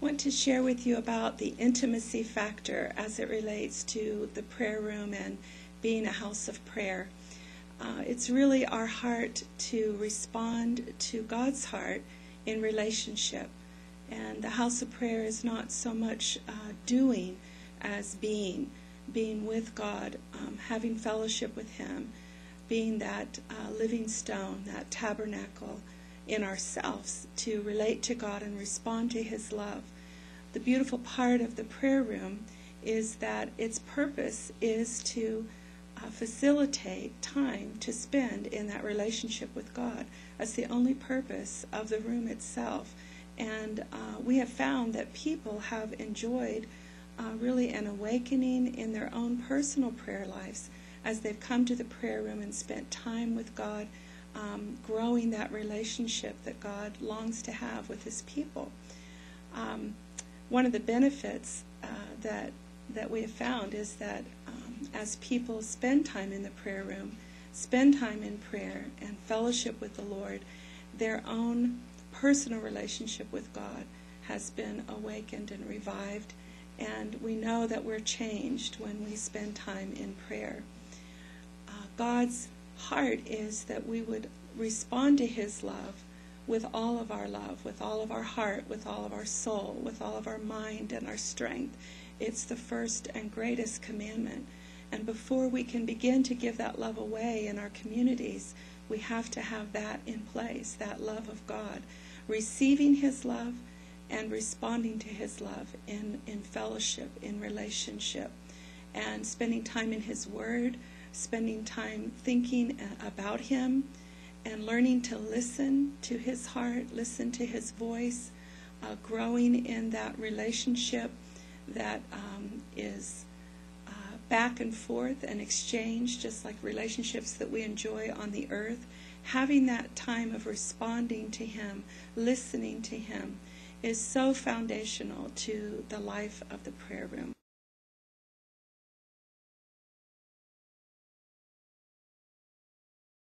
I want to share with you about the intimacy factor as it relates to the prayer room and being a house of prayer. It's really our heart to respond to God's heart in relationship. And the house of prayer is not so much doing as being with God, having fellowship with Him, being that living stone, that tabernacle in ourselves to relate to God and respond to His love. The beautiful part of the prayer room is that its purpose is to facilitate time to spend in that relationship with God. That's the only purpose of the room itself. And we have found that people have enjoyed really an awakening in their own personal prayer lives as they've come to the prayer room and spent time with God, growing that relationship that God longs to have with His people. One of the benefits that we have found is that as people spend time in the prayer room, spend time in prayer and fellowship with the Lord, their own personal relationship with God has been awakened and revived, and we know that we're changed when we spend time in prayer. God's heart is that we would respond to His love with all of our love, with all of our heart, with all of our soul, with all of our mind and our strength. It's the first and greatest commandment. And before we can begin to give that love away in our communities, we have to have that in place, that love of God, receiving His love and responding to His love in fellowship, in relationship, and spending time in His Word, spending time thinking about Him, and learning to listen to His heart, listen to His voice, growing in that relationship that is back and forth and exchange, just like relationships that we enjoy on the earth. Having that time of responding to Him, listening to Him, is so foundational to the life of the prayer room.